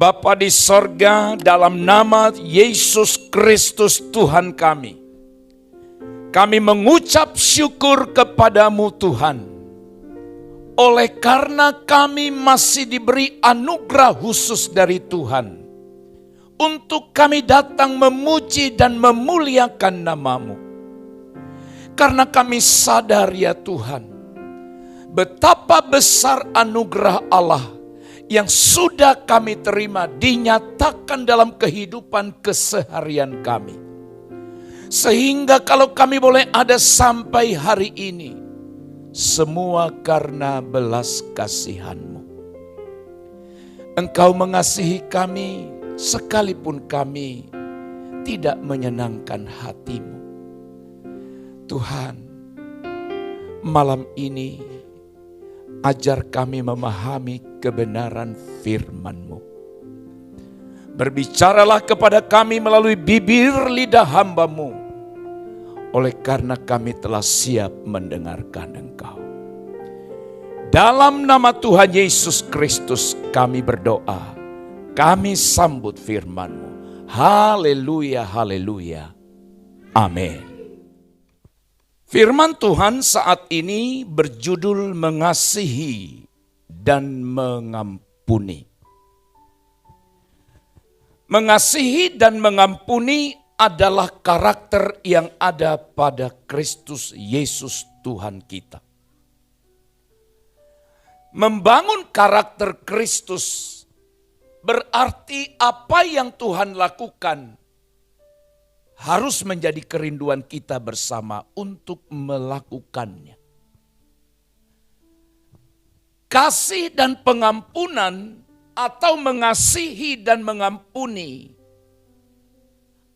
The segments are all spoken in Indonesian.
Bapa di sorga, dalam nama Yesus Kristus Tuhan kami mengucap syukur kepadamu Tuhan. Oleh karena kami masih diberi anugerah khusus dari Tuhan, untuk kami datang memuji dan memuliakan namamu. Karena kami sadar ya Tuhan, betapa besar anugerah Allah yang sudah kami terima dinyatakan dalam kehidupan keseharian kami. Sehingga kalau kami boleh ada sampai hari ini, semua karena belas kasihan-Mu. Engkau mengasihi kami sekalipun kami tidak menyenangkan hati-Mu. Tuhan, malam ini ajar kami memahami kebenaran firman-Mu. Berbicaralah kepada kami melalui bibir lidah hamba-Mu. Oleh karena kami telah siap mendengarkan Engkau. Dalam nama Tuhan Yesus Kristus kami berdoa. Kami sambut firman-Mu. Haleluya, haleluya. Amin. Firman Tuhan saat ini berjudul mengasihi dan mengampuni. Mengasihi dan mengampuni adalah karakter yang ada pada Kristus Yesus Tuhan kita. Membangun karakter Kristus berarti apa yang Tuhan lakukan harus menjadi kerinduan kita bersama untuk melakukannya. Kasih dan pengampunan atau mengasihi dan mengampuni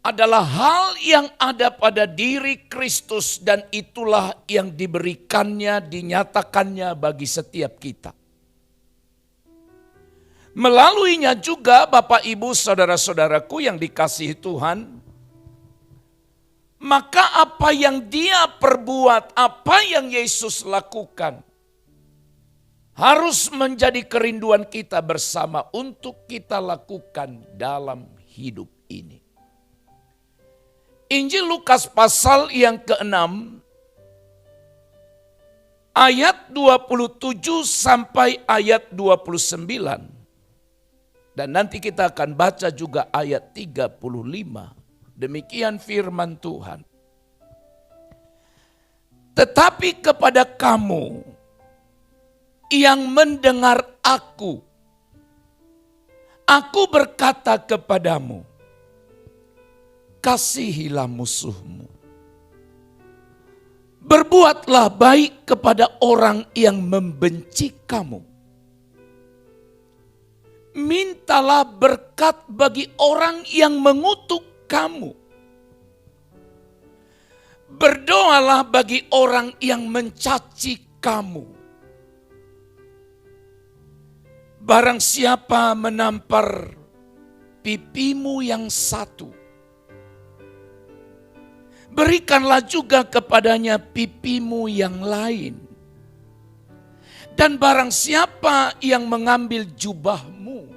adalah hal yang ada pada diri Kristus dan itulah yang diberikannya, dinyatakannya bagi setiap kita. Melaluinya juga Bapak Ibu saudara-saudaraku yang dikasihi Tuhan, maka apa yang Dia perbuat, apa yang Yesus lakukan, harus menjadi kerinduan kita bersama untuk kita lakukan dalam hidup ini. Injil Lukas pasal yang ke-6 ayat 27 sampai ayat 29. Dan nanti kita akan baca juga ayat 35. Demikian firman Tuhan. Tetapi kepada kamu yang mendengar aku berkata kepadamu, kasihilah musuhmu. Berbuatlah baik kepada orang yang membenci kamu. Mintalah berkat bagi orang yang mengutuk kamu. Berdoalah bagi orang yang mencaci kamu. Barang siapa menampar pipimu yang satu, berikanlah juga kepadanya pipimu yang lain. Dan barang siapa yang mengambil jubahmu,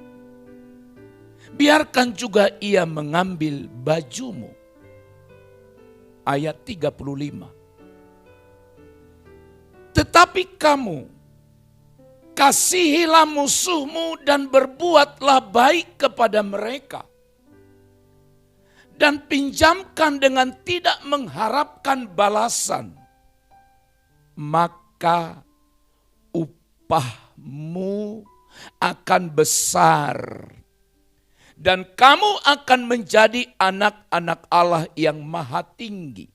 biarkan juga ia mengambil bajumu. Ayat 35. Tetapi kamu, kasihilah musuhmu dan berbuatlah baik kepada mereka. Dan pinjamkan dengan tidak mengharapkan balasan. Maka upahmu akan besar. Dan kamu akan menjadi anak-anak Allah yang maha tinggi.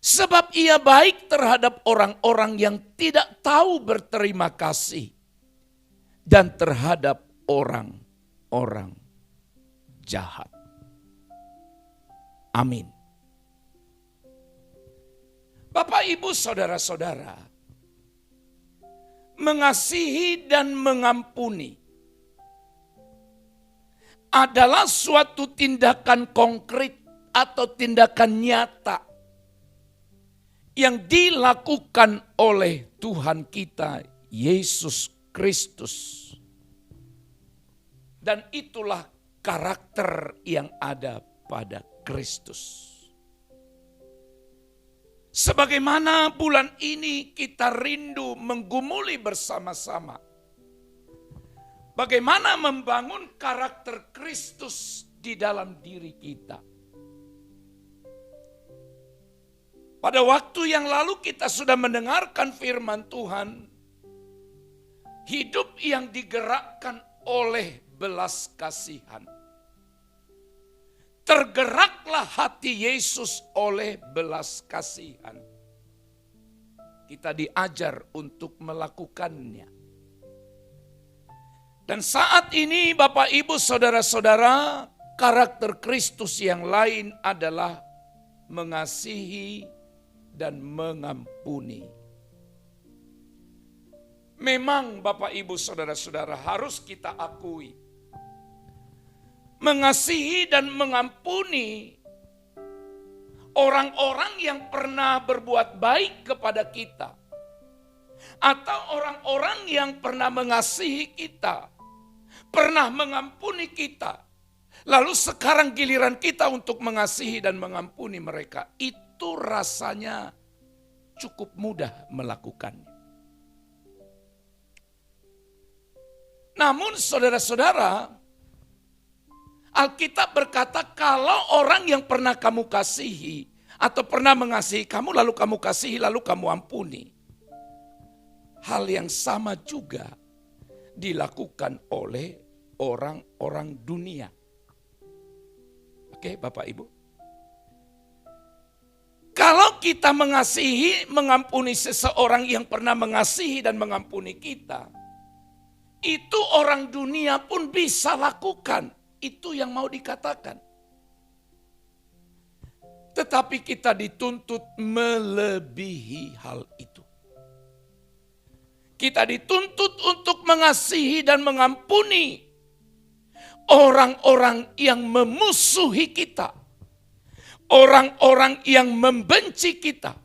Sebab ia baik terhadap orang-orang yang tidak tahu berterima kasih. Dan terhadap orang-orang jahat. Amin. Bapak, Ibu, saudara-saudara, mengasihi dan mengampuni adalah suatu tindakan konkret atau tindakan nyata yang dilakukan oleh Tuhan kita Yesus Kristus. Dan itulah karakter yang ada pada Kristus. Sebagaimana bulan ini kita rindu menggumuli bersama-sama. Bagaimana membangun karakter Kristus di dalam diri kita. Pada waktu yang lalu kita sudah mendengarkan firman Tuhan. Hidup yang digerakkan oleh belas kasihan. Tergeraklah hati Yesus oleh belas kasihan. Kita diajar untuk melakukannya. Dan saat ini Bapak Ibu Saudara-saudara, karakter Kristus yang lain adalah mengasihi dan mengampuni. Memang Bapak Ibu Saudara-saudara harus kita akui. Mengasihi dan mengampuni orang-orang yang pernah berbuat baik kepada kita. Atau orang-orang yang pernah mengasihi kita. Pernah mengampuni kita. Lalu sekarang giliran kita untuk mengasihi dan mengampuni mereka. Itu rasanya cukup mudah melakukannya. Namun saudara-saudara, Alkitab berkata kalau orang yang pernah kamu kasihi atau pernah mengasihi kamu lalu kamu kasihi lalu kamu ampuni. Hal yang sama juga dilakukan oleh orang-orang dunia. Oke Bapak Ibu. Kalau kita mengasihi, mengampuni seseorang yang pernah mengasihi dan mengampuni kita, itu orang dunia pun bisa lakukan. Itu yang mau dikatakan. Tetapi kita dituntut melebihi hal itu. Kita dituntut untuk mengasihi dan mengampuni orang-orang yang memusuhi kita. Orang-orang yang membenci kita.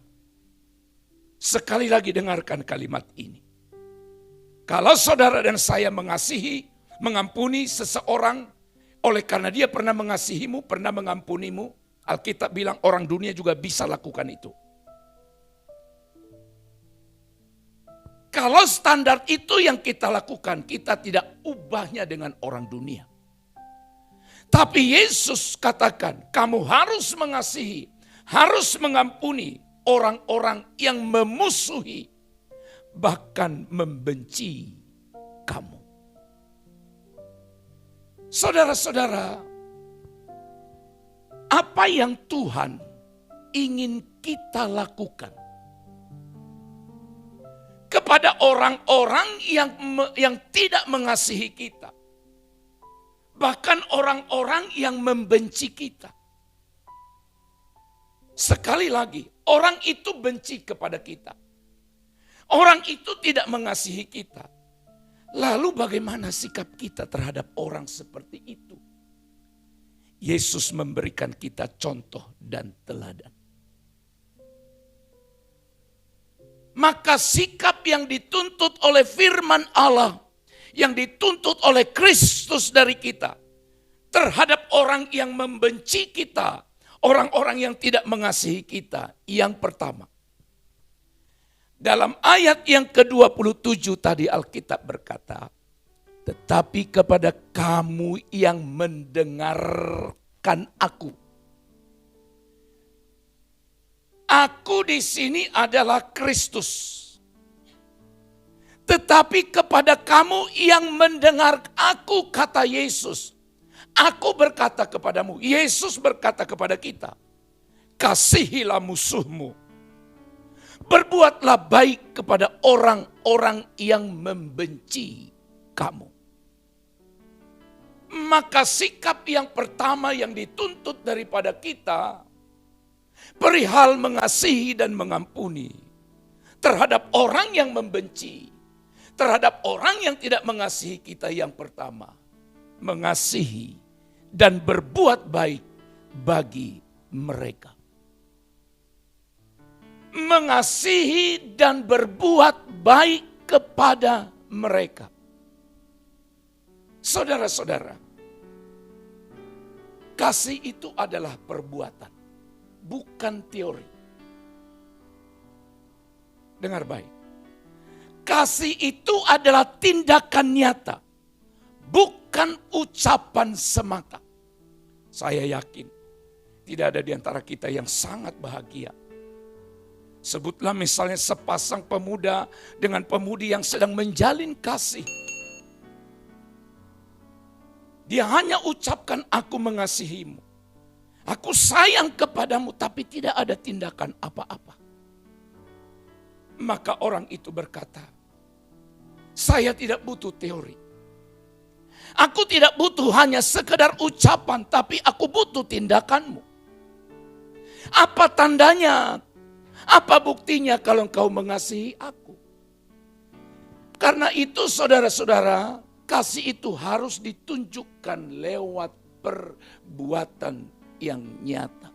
Sekali lagi dengarkan kalimat ini. Kalau saudara dan saya mengasihi, mengampuni seseorang, oleh karena dia pernah mengasihimu, pernah mengampunimu, Alkitab bilang orang dunia juga bisa lakukan itu. Kalau standar itu yang kita lakukan, kita tidak ubahnya dengan orang dunia. Tapi Yesus katakan, kamu harus mengasihi, harus mengampuni orang-orang yang memusuhi, bahkan membenci kamu. Saudara-saudara, apa yang Tuhan ingin kita lakukan kepada orang-orang yang tidak mengasihi kita, bahkan orang-orang yang membenci kita? Sekali lagi, orang itu benci kepada kita. Orang itu tidak mengasihi kita. Lalu bagaimana sikap kita terhadap orang seperti itu? Yesus memberikan kita contoh dan teladan. Maka sikap yang dituntut oleh firman Allah, yang dituntut oleh Kristus dari kita, terhadap orang yang membenci kita, orang-orang yang tidak mengasihi kita, yang pertama. Dalam ayat yang ke-27 tadi Alkitab berkata, tetapi kepada kamu yang mendengarkan aku. Aku di sini adalah Kristus. Tetapi kepada kamu yang mendengar aku, kata Yesus. Aku berkata kepadamu, Yesus berkata kepada kita, kasihilah musuhmu. Berbuatlah baik kepada orang-orang yang membenci kamu. Maka sikap yang pertama yang dituntut daripada kita, perihal mengasihi dan mengampuni terhadap orang yang membenci, terhadap orang yang tidak mengasihi kita. Yang pertama, mengasihi dan berbuat baik bagi mereka. Mengasihi dan berbuat baik kepada mereka. Saudara-saudara, kasih itu adalah perbuatan, bukan teori. Dengar baik. Kasih itu adalah tindakan nyata, bukan ucapan semata. Saya yakin tidak ada di antara kita yang sangat bahagia. Sebutlah misalnya sepasang pemuda dengan pemudi yang sedang menjalin kasih. Dia hanya ucapkan, aku mengasihimu, aku sayang kepadamu, tapi tidak ada tindakan apa-apa. Maka orang itu berkata, saya tidak butuh teori. Aku tidak butuh hanya sekedar ucapan, tapi aku butuh tindakanmu. Apa tandanya? Apa buktinya kalau engkau mengasihi aku? Karena itu saudara-saudara, kasih itu harus ditunjukkan lewat perbuatan yang nyata.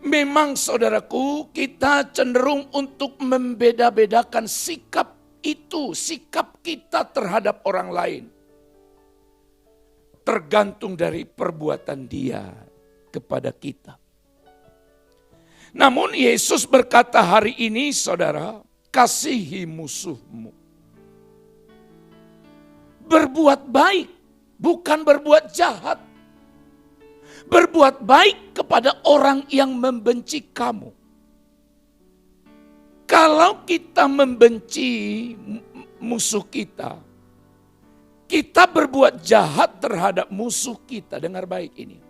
Memang saudaraku, kita cenderung untuk membeda-bedakan sikap itu, sikap kita terhadap orang lain. Tergantung dari perbuatan dia kepada kita. Namun Yesus berkata hari ini saudara, kasihi musuhmu. Berbuat baik, bukan berbuat jahat. Berbuat baik kepada orang yang membenci kamu. Kalau kita membenci musuh kita, kita berbuat jahat terhadap musuh kita. Dengar baik ini.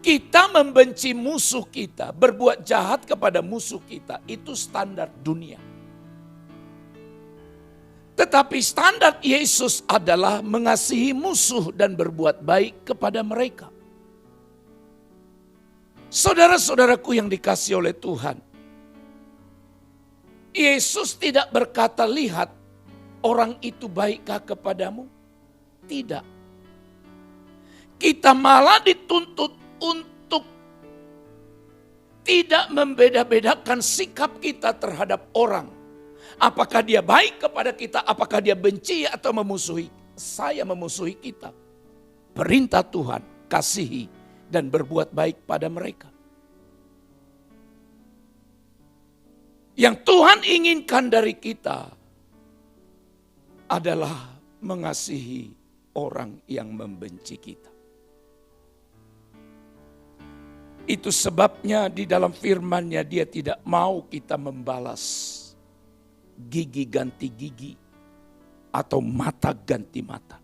Kita membenci musuh kita, berbuat jahat kepada musuh kita, itu standar dunia. Tetapi standar Yesus adalah mengasihi musuh dan berbuat baik kepada mereka. Saudara-saudaraku yang dikasihi oleh Tuhan, Yesus tidak berkata, lihat orang itu baikkah kepadamu? Tidak. Kita malah dituntut untuk tidak membeda-bedakan sikap kita terhadap orang. Apakah dia baik kepada kita, apakah dia benci atau memusuhi. Saya memusuhi kita. Perintah Tuhan, kasihi dan berbuat baik pada mereka. Yang Tuhan inginkan dari kita adalah mengasihi orang yang membenci kita. Itu sebabnya di dalam firman-Nya dia tidak mau kita membalas gigi ganti gigi atau mata ganti mata.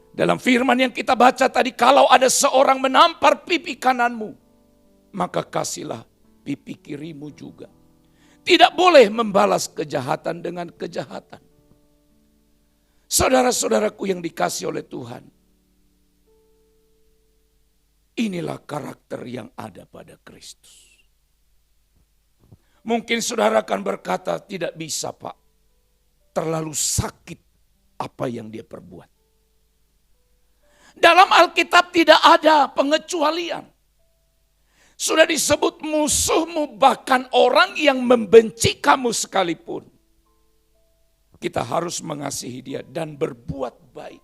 Dalam firman yang kita baca tadi, kalau ada seorang menampar pipi kananmu, maka kasihlah pipi kirimu juga. Tidak boleh membalas kejahatan dengan kejahatan. Saudara-saudaraku yang dikasihi oleh Tuhan, inilah karakter yang ada pada Kristus. Mungkin saudara akan berkata, tidak bisa Pak, terlalu sakit apa yang dia perbuat. Dalam Alkitab tidak ada pengecualian. Sudah disebut musuhmu, bahkan orang yang membenci kamu sekalipun. Kita harus mengasihi dia dan berbuat baik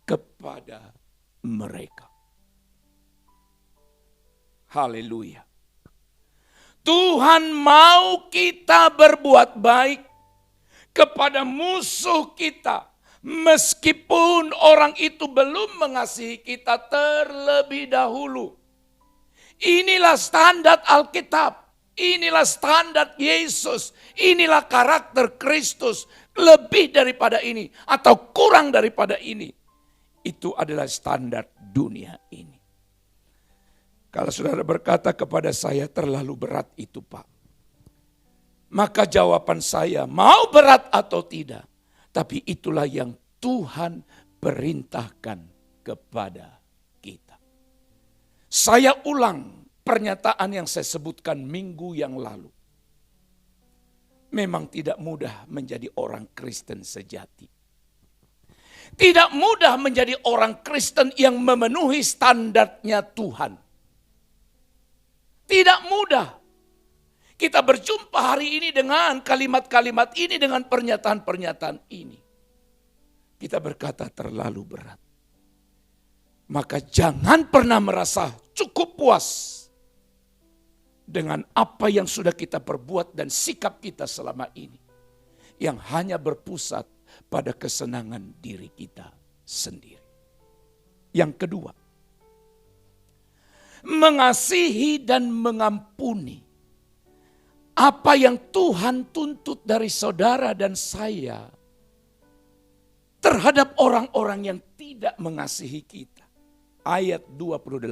kepada mereka. Haleluya. Tuhan mau kita berbuat baik kepada musuh kita. Meskipun orang itu belum mengasihi kita terlebih dahulu. Inilah standar Alkitab. Inilah standar Yesus. Inilah karakter Kristus. Lebih daripada ini atau kurang daripada ini. Itu adalah standar dunia ini. Kalau saudara berkata kepada saya terlalu berat itu Pak. Maka jawaban saya mau berat atau tidak. Tapi itulah yang Tuhan perintahkan kepada kita. Saya ulang pernyataan yang saya sebutkan minggu yang lalu. Memang tidak mudah menjadi orang Kristen sejati. Tidak mudah menjadi orang Kristen yang memenuhi standarnya Tuhan. Tidak mudah. Kita berjumpa hari ini dengan kalimat-kalimat ini, dengan pernyataan-pernyataan ini. kita berkata terlalu berat. Maka jangan pernah merasa cukup puas dengan apa yang sudah kita perbuat dan sikap kita selama ini. Yang hanya berpusat pada kesenangan diri kita sendiri. Yang kedua, mengasihi dan mengampuni. Apa yang Tuhan tuntut dari saudara dan saya terhadap orang-orang yang tidak mengasihi kita. Ayat 28.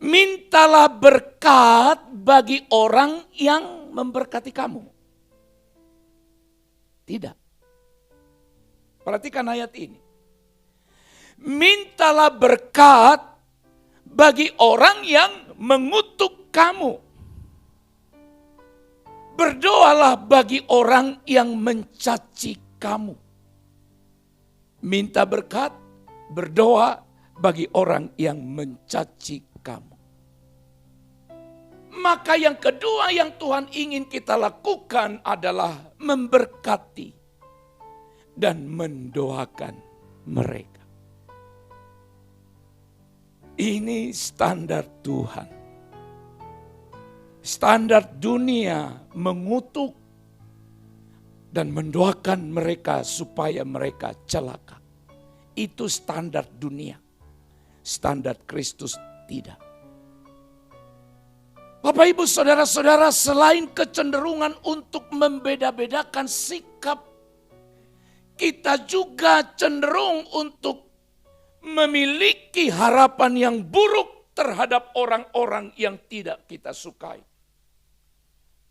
Mintalah berkat bagi orang yang memberkati kamu. Tidak. Perhatikan ayat ini. Mintalah berkat bagi orang yang mengutuk kamu. Berdoalah bagi orang yang mencaci kamu. Minta berkat, berdoa bagi orang yang mencaci kamu. Maka yang kedua yang Tuhan ingin kita lakukan adalah memberkati dan mendoakan mereka. Ini standar Tuhan. Standar dunia mengutuk dan mendoakan mereka supaya mereka celaka. Itu standar dunia. Standar Kristus tidak. Bapak ibu saudara-saudara, selain kecenderungan untuk membeda-bedakan sikap, kita juga cenderung untuk memiliki harapan yang buruk terhadap orang-orang yang tidak kita sukai.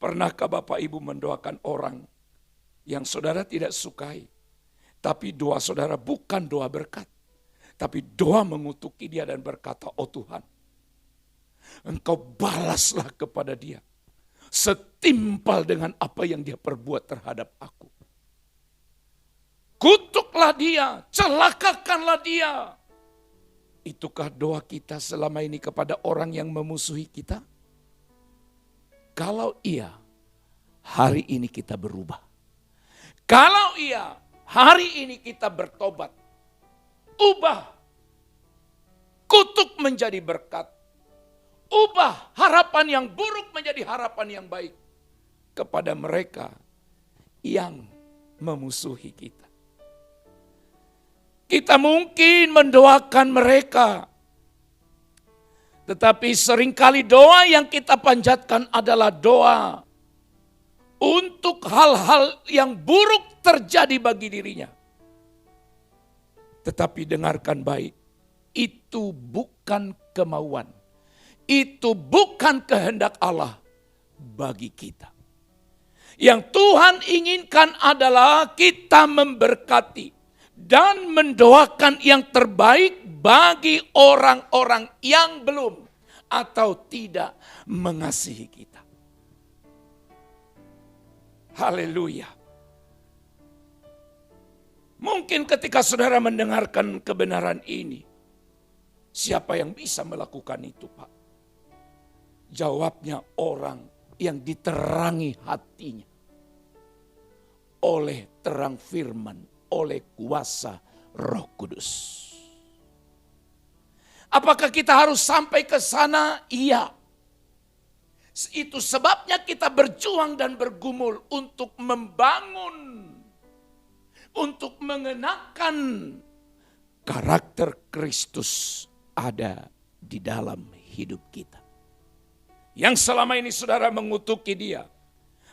Pernahkah Bapak Ibu mendoakan orang yang saudara tidak sukai, tapi doa saudara bukan doa berkat, tapi doa mengutuki dia dan berkata, "Oh Tuhan, Engkau balaslah kepada dia setimpal dengan apa yang dia perbuat terhadap aku. Kutuklah dia, celakakanlah dia." Itukah doa kita selama ini kepada orang yang memusuhi kita? Kalau iya, hari ini kita berubah. Kalau iya, hari ini kita bertobat. Ubah kutuk menjadi berkat. Ubah harapan yang buruk menjadi harapan yang baik kepada mereka yang memusuhi kita. Kita mungkin mendoakan mereka, tetapi seringkali doa yang kita panjatkan adalah doa untuk hal-hal yang buruk terjadi bagi dirinya. Tetapi dengarkan baik, itu bukan kemauan. Itu bukan kehendak Allah bagi kita. Yang Tuhan inginkan adalah kita memberkati dan mendoakan yang terbaik bagi orang-orang yang belum atau tidak mengasihi kita. Haleluya. Mungkin ketika saudara mendengarkan kebenaran ini, siapa yang bisa melakukan itu, Pak? Jawabnya orang yang diterangi hatinya oleh terang firman, oleh kuasa Roh Kudus. Apakah kita harus sampai ke sana? Iya. Itu sebabnya kita berjuang dan bergumul untuk membangun, untuk mengenakan karakter Kristus ada di dalam hidup kita. Yang selama ini saudara mengutuki dia,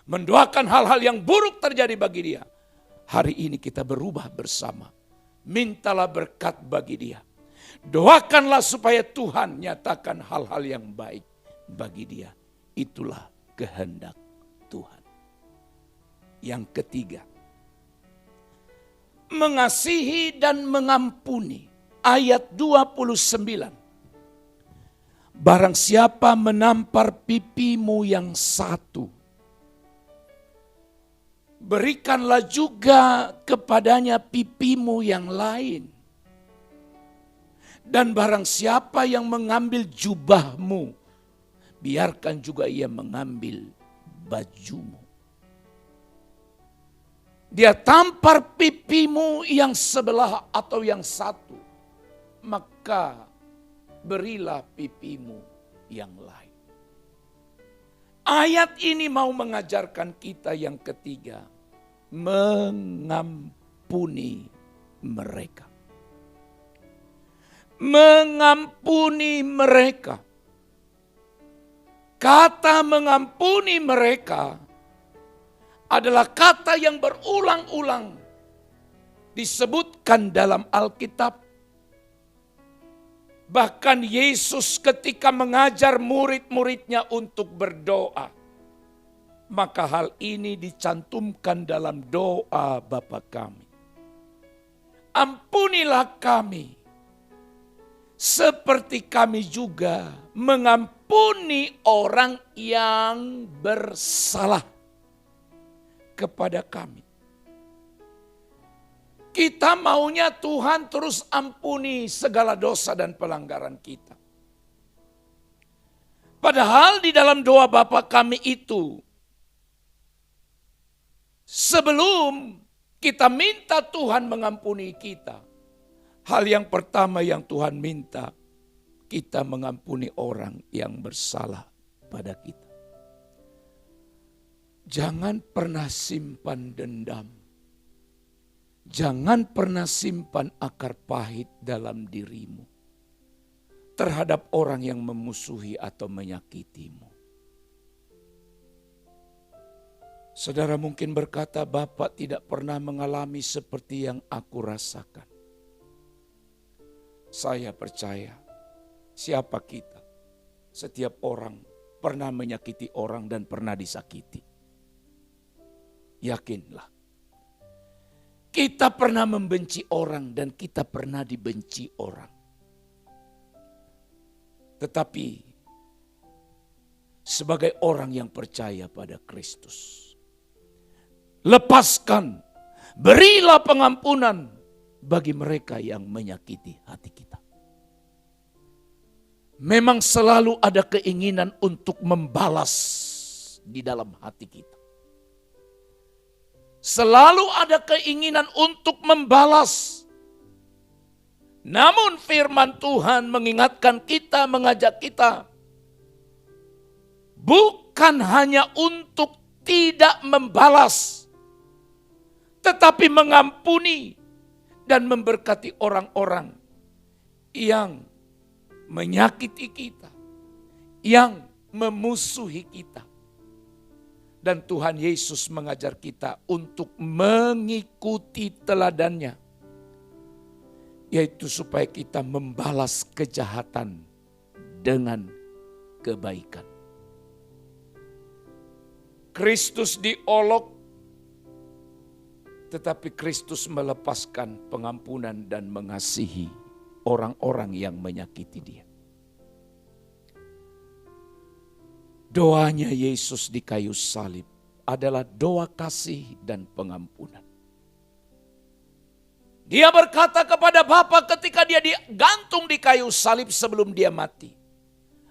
mendoakan hal-hal yang buruk terjadi bagi dia. Hari ini kita berubah bersama. Mintalah berkat bagi dia. Doakanlah supaya Tuhan nyatakan hal-hal yang baik bagi dia. Itulah kehendak Tuhan. Yang ketiga, mengasihi dan mengampuni. Ayat 29. Barang siapa menampar pipimu yang satu, berikanlah juga kepadanya pipimu yang lain. Dan barang siapa yang mengambil jubahmu, biarkan juga ia mengambil bajumu. dia tampar pipimu yang sebelah atau yang satu, maka berilah pipimu yang lain. Ayat ini mau mengajarkan kita yang ketiga, mengampuni mereka. Mengampuni mereka. Kata mengampuni mereka adalah kata yang berulang-ulang disebutkan dalam Alkitab. Bahkan Yesus ketika mengajar murid-muridnya untuk berdoa, maka hal ini dicantumkan dalam doa Bapa kami. Ampunilah kami, seperti kami juga mengampuni orang yang bersalah kepada kami. Kita maunya Tuhan terus ampuni segala dosa dan pelanggaran kita. Padahal di dalam doa Bapa kami itu, sebelum kita minta Tuhan mengampuni kita, hal yang pertama yang Tuhan minta, kita mengampuni orang yang bersalah pada kita. Jangan pernah simpan dendam. Jangan pernah simpan akar pahit dalam dirimu terhadap orang yang memusuhi atau menyakitimu. Saudara mungkin berkata, Bapak tidak pernah mengalami seperti yang aku rasakan. Saya percaya, siapa kita? Setiap orang pernah menyakiti orang dan pernah disakiti. Yakinlah. Kita pernah membenci orang dan kita pernah dibenci orang. Tetapi sebagai orang yang percaya pada Kristus, lepaskan, berilah pengampunan bagi mereka yang menyakiti hati kita. Memang selalu ada keinginan untuk membalas di dalam hati kita. Selalu ada keinginan untuk membalas. Namun firman Tuhan mengingatkan kita, mengajak kita, bukan hanya untuk tidak membalas, tetapi mengampuni dan memberkati orang-orang yang menyakiti kita, yang memusuhi kita. Dan Tuhan Yesus mengajar kita untuk mengikuti teladannya, yaitu supaya kita membalas kejahatan dengan kebaikan. Kristus diolok, tetapi Kristus melepaskan pengampunan dan mengasihi orang-orang yang menyakiti dia. Doanya Yesus di kayu salib adalah doa kasih dan pengampunan. Dia berkata kepada Bapa ketika dia digantung di kayu salib sebelum dia mati,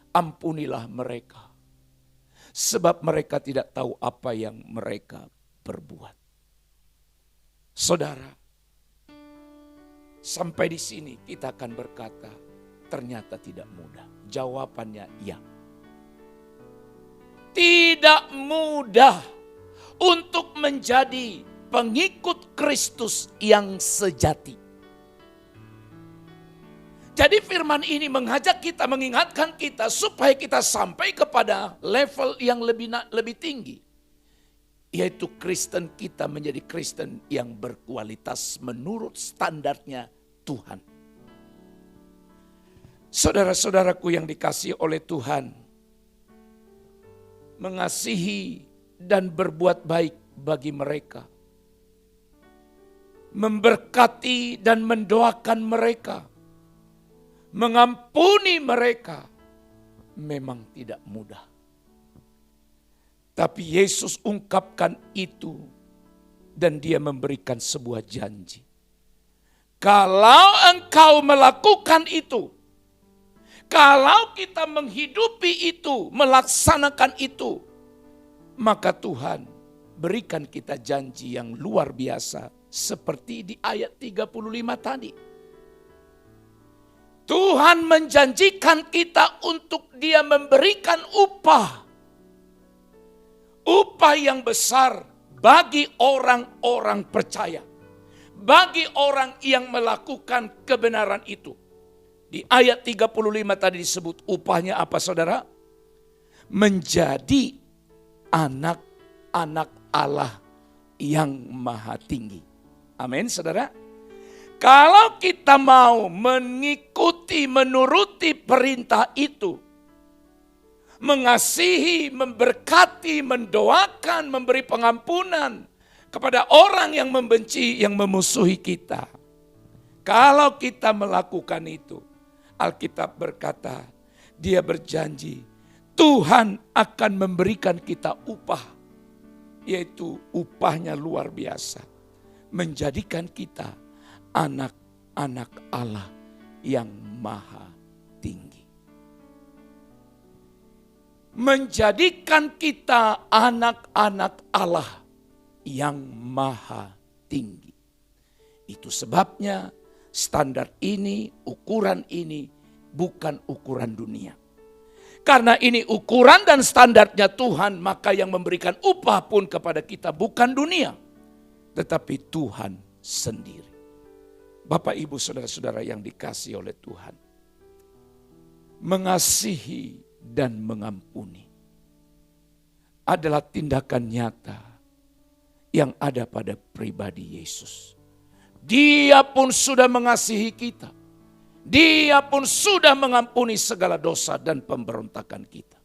ampunilah mereka, sebab mereka tidak tahu apa yang mereka perbuat. Saudara, sampai di sini kita akan berkata, ternyata tidak mudah. Jawabannya ya. Tidak mudah untuk menjadi pengikut Kristus yang sejati. Jadi firman ini mengajak kita, mengingatkan kita supaya kita sampai kepada level yang lebih tinggi. Yaitu Kristen kita menjadi Kristen yang berkualitas menurut standarnya Tuhan. Saudara-saudaraku yang dikasihi oleh Tuhan, mengasihi dan berbuat baik bagi mereka, memberkati dan mendoakan mereka, mengampuni mereka, memang tidak mudah. Tapi Yesus ungkapkan itu dan dia memberikan sebuah janji. Kalau engkau melakukan itu, kalau kita menghidupi itu, melaksanakan itu, maka Tuhan berikan kita janji yang luar biasa seperti di ayat 35 tadi. Tuhan menjanjikan kita untuk Dia memberikan upah. Upah yang besar bagi orang-orang percaya. Bagi orang yang melakukan kebenaran itu. Di ayat 35 tadi disebut upahnya apa saudara? Menjadi anak-anak Allah yang maha tinggi. Amin saudara. Kalau kita mau mengikuti, menuruti perintah itu. Mengasihi, memberkati, mendoakan, memberi pengampunan kepada orang yang membenci, yang memusuhi kita. Kalau kita melakukan itu, Alkitab berkata, Dia berjanji, Tuhan akan memberikan kita upah, yaitu upahnya luar biasa. Menjadikan kita anak-anak Allah yang maha tinggi. Menjadikan kita anak-anak Allah yang maha tinggi. Itu sebabnya standar ini, ukuran ini bukan ukuran dunia. Karena ini ukuran dan standarnya Tuhan, maka yang memberikan upah pun kepada kita bukan dunia, tetapi Tuhan sendiri. Bapak, Ibu, saudara-saudara yang dikasihi oleh Tuhan, mengasihi dan mengampuni adalah tindakan nyata yang ada pada pribadi Yesus. Dia pun sudah mengasihi kita. Dia pun sudah mengampuni segala dosa dan pemberontakan kita.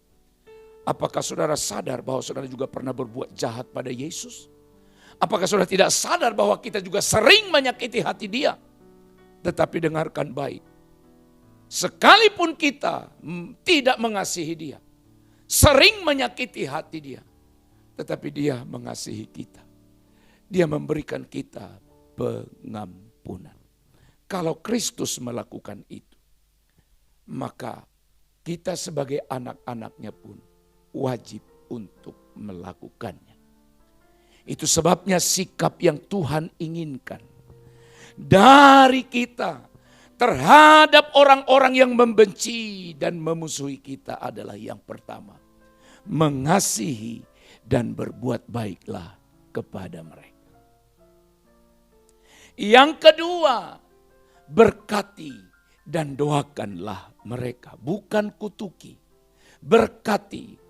Apakah saudara sadar bahwa saudara juga pernah berbuat jahat pada Yesus? Apakah saudara tidak sadar bahwa kita juga sering menyakiti hati Dia? Tetapi dengarkan baik. Sekalipun kita tidak mengasihi Dia, sering menyakiti hati Dia, tetapi Dia mengasihi kita. Dia memberikan kita pengampunan. Kalau Kristus melakukan itu, maka kita sebagai anak-anaknya pun wajib untuk melakukannya. Itu sebabnya sikap yang Tuhan inginkan dari kita terhadap orang-orang yang membenci dan memusuhi kita adalah yang pertama, mengasihi dan berbuat baiklah kepada mereka. Yang kedua, berkati dan doakanlah mereka, bukan kutuki. Berkati,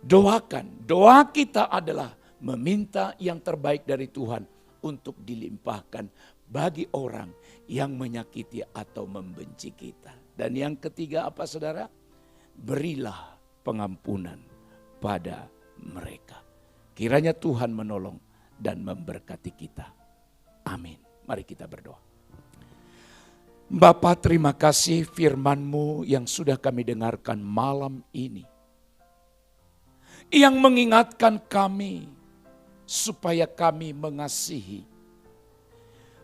doakan. Doa kita adalah meminta yang terbaik dari Tuhan untuk dilimpahkan bagi orang yang menyakiti atau membenci kita. Dan yang ketiga apa saudara? Berilah pengampunan pada mereka. Kiranya Tuhan menolong dan memberkati kita. Amin. Mari kita berdoa. Bapa, terima kasih firman-Mu yang sudah kami dengarkan malam ini. Yang mengingatkan kami supaya kami mengasihi,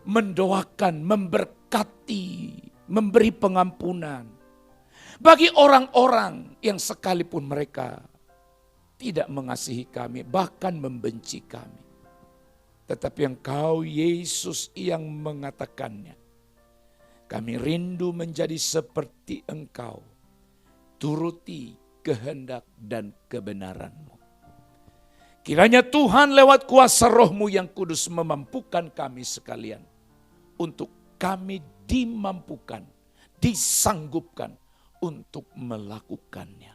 mendoakan, memberkati, memberi pengampunan bagi orang-orang yang sekalipun mereka tidak mengasihi kami, bahkan membenci kami. Tetapi Engkau Yesus yang mengatakannya, kami rindu menjadi seperti Engkau, turuti kehendak dan kebenaran-Mu. Kiranya Tuhan lewat kuasa Roh-Mu yang kudus memampukan kami sekalian untuk kami dimampukan, disanggupkan untuk melakukannya.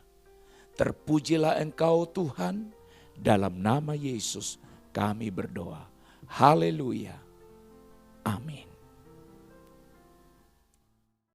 Terpujilah Engkau Tuhan, dalam nama Yesus kami berdoa. Haleluya. Amin.